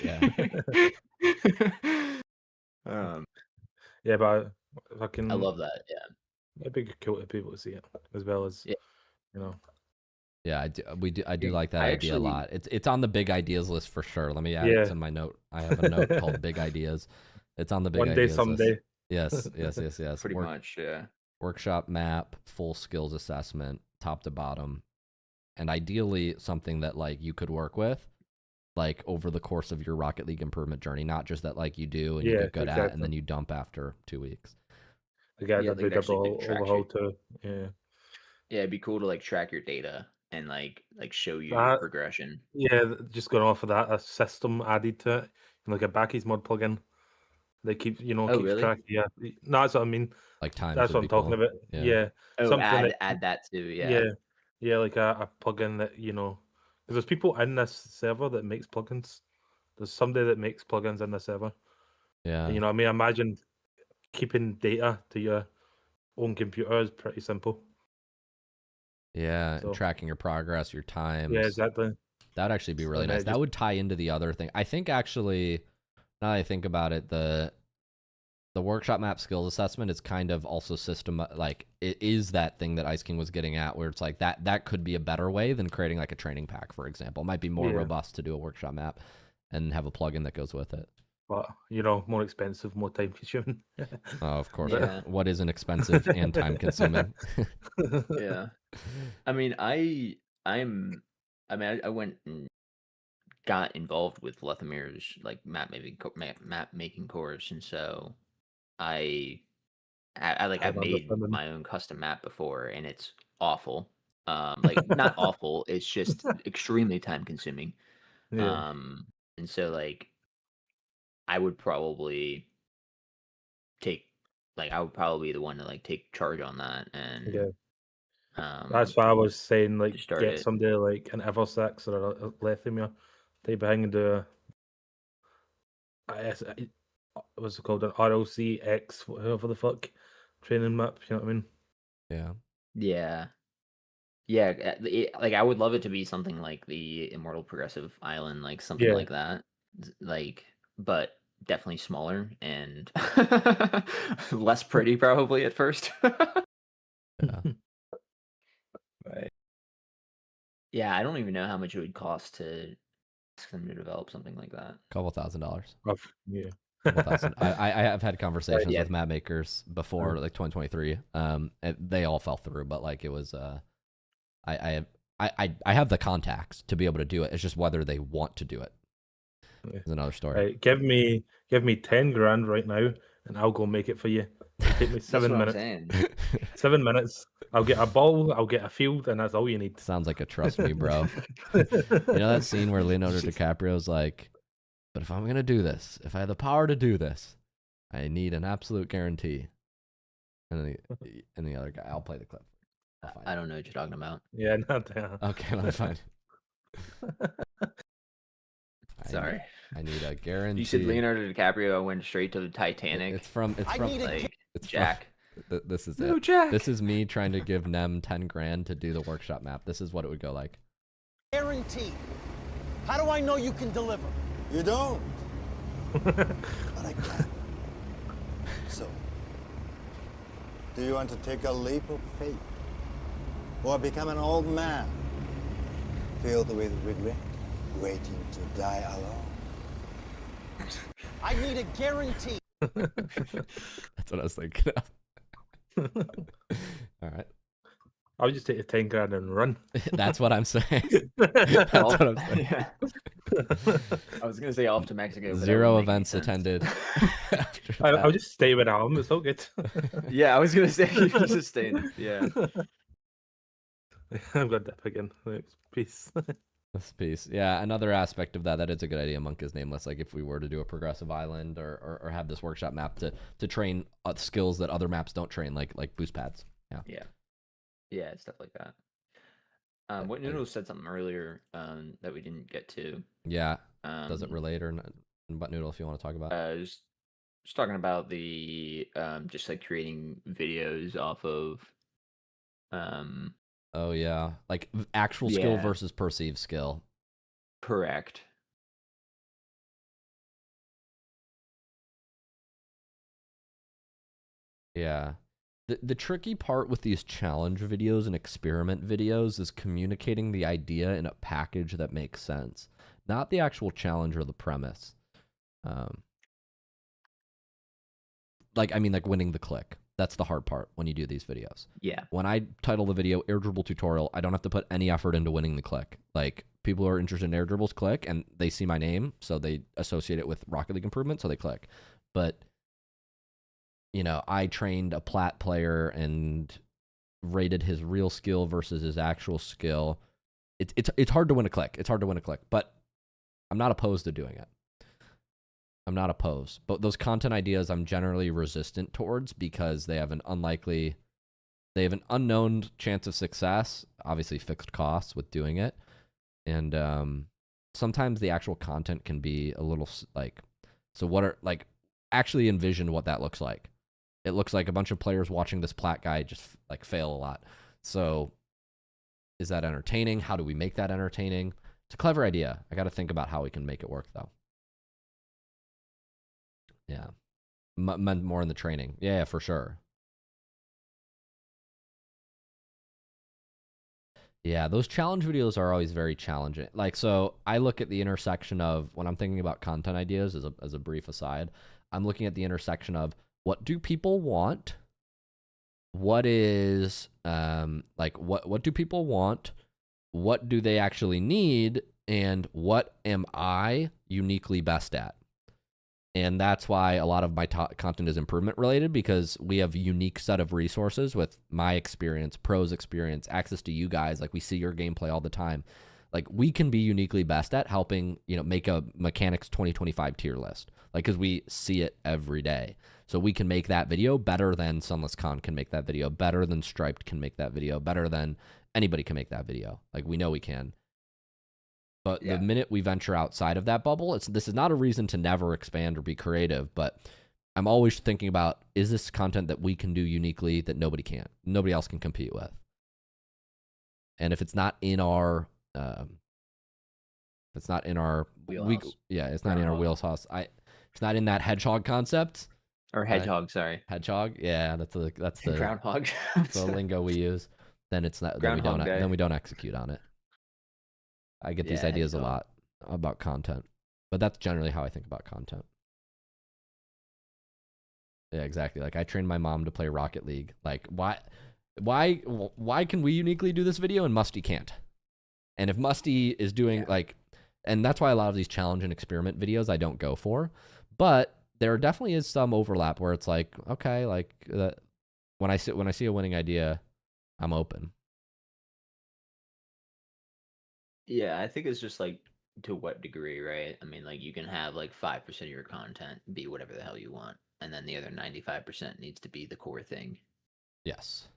But I love that. It'd be cool to people to see it as well as Yeah, I do like that idea a lot. It's on the big ideas list for sure. Let me add it to my note. I have a note called big ideas. It's on the big ideas someday. list. Yes. Pretty much, yeah. Workshop map, full skills assessment, top to bottom, and ideally something that like you could work with. like over the course of your Rocket League improvement journey, not just that like you do and you Yeah, get good at exactly. and then you dump after 2 weeks. The guys Yeah, that like, do actually double track overhaul shit. too. Yeah. Yeah, it'd be cool to like track your data and like show you your That- progression. Yeah, just going off of that, a system added to it, like a Backy's mod plugin. They keep, Oh, keeps really? track. Yeah, no, that's what I mean. Like times That's would what be I'm talking cool. about. Yeah. Yeah, Oh, something add that too. Yeah. yeah, like a plugin that because there's people in this server that makes plugins. There's somebody that makes plugins in the server. Yeah. And, I mean, imagine keeping data to your own computer is pretty simple. Yeah, So- and tracking your progress, your times. Yeah, exactly. That would actually be really And nice. just- That would tie into the other thing. I think actually, now that I think about it, the workshop map skills assessment is kind of also like it is that thing that Ice King was getting at, where it's like that could be a better way than creating like a training pack, for example. It might be more Yeah. robust to do a workshop map and have a plugin that goes with it. But more expensive, more time consuming. Oh, of course. Yeah. What isn't expensive and time consuming? Yeah. I mean, I went and got involved with Lethamir's like map making course, and so I've made understanding. my own custom map before, and it's awful. Like not awful, it's just extremely time consuming. Yeah. And so like I would probably be the one to like take charge on that, and Yeah. That's why I was saying, like, start get it. somebody like an Eversix or a Lethemir type of thing and do what's it called, an RLCX, whatever the fuck, training map. You know what I mean? Yeah. Yeah. Yeah, like I would love it to be something like the Immortal Progressive Island, like something Yeah. like that. Like, but definitely smaller and less pretty probably at first. Yeah. Right. Yeah, I don't even know how much it would cost to ask them to develop something like that. $2,000. Yeah. I have had conversations yeah. with map makers before, like 2023. And they all fell through, but like it was I have the contacts to be able to do it. It's just whether they want to do it. Yeah. Is another story. Right, give me 10 grand right now, and I'll go make it for you. It'll take me 7 That's what minutes. I'm saying. 7 minutes. I'll get a ball. I'll get a field, and that's all you need. Sounds like a trust me, bro. You know that scene where Leonardo DiCaprio's like, but if I'm gonna do this, if I have the power to do this, I need an absolute guarantee. And the other guy, I'll play the clip. I don't know what you're talking about. Yeah, not that. Okay, let me find. Sorry. I need a guarantee. You said Leonardo DiCaprio went straight to the Titanic. It's from like it's Jack. This is No, it. Jack. This is me trying to give Nem 10 grand to do the workshop map. This is what it would go like. Guaranteed. How do I know you can deliver? You don't. But I can. So, do you want to take a leap of faith? Or become an old man, filled with regret, waiting to die alone? I need a guarantee. That's what I was thinking of. All right. I'll just take the 10 grand and run. That's what I'm saying. That's what I'm saying. Yeah. I was gonna say off to Mexico. but that Zero wouldn't make any events sense. attended. after I'll that. just stay with Alan. It's all good. Yeah, I was gonna say you just staying. Yeah. I'm gonna dip again. Thanks. Peace. This piece. Yeah, another aspect of that is a good idea. Monk is nameless. Like if we were to do a progressive island or have this workshop map to train skills that other maps don't train, like boost pads. Yeah. Yeah, stuff like that. What Noodle said something earlier that we didn't get to. Yeah. Does it relate or not? Butt Noodle, if you want to talk about. Just talking about the just like creating videos off of Oh yeah, like actual skill Yeah. versus perceived skill. correct. Yeah. The tricky part with these challenge videos and experiment videos is communicating the idea in a package that makes sense, not the actual challenge or the premise. Like winning the click. That's the hard part when you do these videos. Yeah. When I title the video Air Dribble Tutorial, I don't have to put any effort into winning the click. Like people who are interested in air dribbles click, and they see my name, so they associate it with Rocket League improvement, so they click. But I trained a plat player and rated his real skill versus his actual skill. It's hard to win a click. It's hard to win a click, but I'm not opposed to doing it. I'm not opposed. But those content ideas I'm generally resistant towards because they have an unknown chance of success, obviously fixed costs with doing it. And sometimes the actual content can be a little actually envision what that looks like. It looks like a bunch of players watching this plat guy just fail a lot. So is that entertaining? How do we make that entertaining? It's a clever idea. I got to think about how we can make it work, though. Yeah. More in the training. Yeah, for sure. Yeah, those challenge videos are always very challenging. So I look at the intersection of, when I'm thinking about content ideas, as a brief aside, I'm looking at the intersection of what do people want? What is, what do people want? What do they actually need? And what am I uniquely best at? And that's why a lot of my content is improvement related, because we have a unique set of resources with my experience, pros experience, access to you guys. We see your gameplay all the time. We can be uniquely best at helping, make a mechanics 2025 tier list. Because we see it every day. So we can make that video better than Sunless Khan can make that video, better than Striped can make that video, better than anybody can make that video. We know we can. But the minute we venture outside of that bubble, this is not a reason to never expand or be creative, but I'm always thinking about, is this content that we can do uniquely that nobody else can compete with? And if it's not in our wheelhouse. It's not in our wheelhouse. It's not in that hedgehog concept. Or hedgehog, sorry. Hedgehog, yeah, that's the groundhog. the lingo we use. Then it's not. Then we don't execute on it. I get these ideas a lot about content, but that's generally how I think about content. Yeah, exactly. I trained my mom to play Rocket League. Why can we uniquely do this video and Musty can't? And if Musty is doing and that's why a lot of these challenge and experiment videos I don't go for, but there definitely is some overlap where it's okay, when I see a winning idea, I'm open. Yeah, I think it's just to what degree, right? I mean, you can have 5% of your content be whatever the hell you want, and then the other 95% needs to be the core thing. Yes,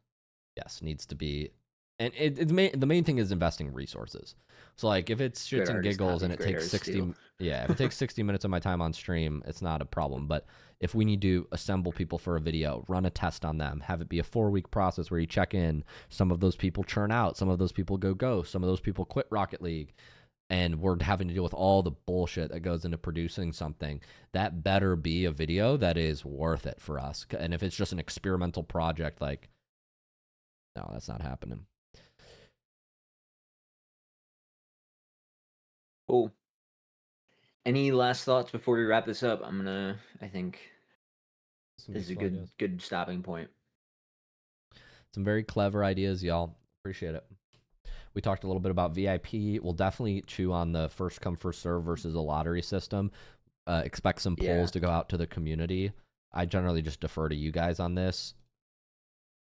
needs to be, and the main thing is investing resources. So if it's shits and giggles and it takes 60, if it takes 60 minutes of my time on stream, it's not a problem. But if we need to assemble people for a video, run a test on them, have it be a 4-week process where you check in, some of those people churn out, some of those people go ghost, some of those people quit Rocket League, and we're having to deal with all the bullshit that goes into producing something, that better be a video that is worth it for us. And if it's just an experimental project, no, that's not happening. Cool. Any last thoughts before we wrap this up? I think this is a good stopping point. Some very clever ideas, y'all. Appreciate it. We talked a little bit about VIP. We'll definitely chew on the first come, first serve versus a lottery system. Expect some polls to go out to the community. I generally just defer to you guys on this.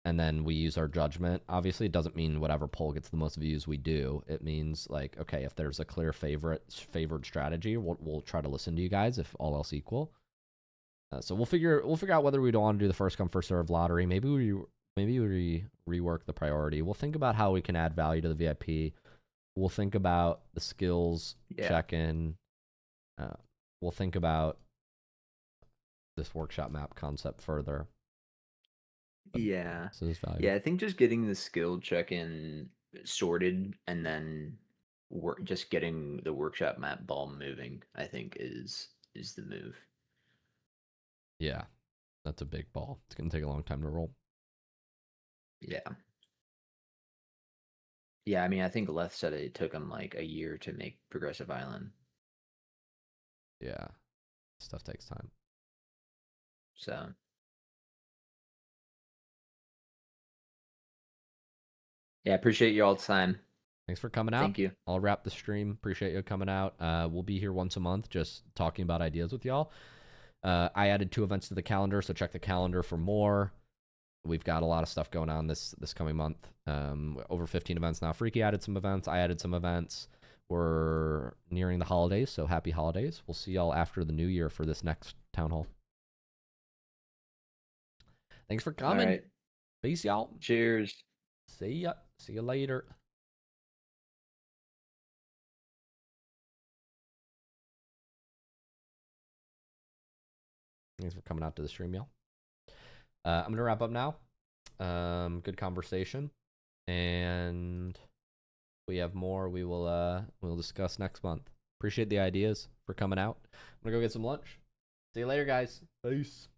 And then we use our judgment. Obviously, it doesn't mean whatever poll gets the most views we do. It means okay, if there's a clear favored strategy, we'll try to listen to you guys if all else equal. So we'll figure out whether we don't want to do the first come first serve lottery. Maybe we rework the priority. We'll think about how we can add value to the VIP. We'll think about the skills check-in. We'll think about this workshop map concept further. Yeah. So there's value. Yeah, I think just getting the skill check-in sorted and then just getting the workshop map ball moving, I think is the move. Yeah. That's a big ball. It's going to take a long time to roll. Yeah. Yeah, I mean, I think Leth said it took him a year to make Progressive Island. Yeah. Stuff takes time. So yeah, appreciate y'all's time. Thanks for coming out. Thank you. I'll wrap the stream. Appreciate you coming out. We'll be here once a month just talking about ideas with y'all. I added 2 events to the calendar, so check the calendar for more. We've got a lot of stuff going on this coming month. Over 15 events now. Freaky added some events. I added some events. We're nearing the holidays, so happy holidays. We'll see y'all after the new year for this next town hall. Thanks for coming. All right. Peace, y'all. Cheers. See ya. See you later. Thanks for coming out to the stream, y'all. I'm gonna wrap up now. Good conversation, and we have more. We'll discuss next month. Appreciate the ideas for coming out. I'm gonna go get some lunch. See you later, guys. Peace.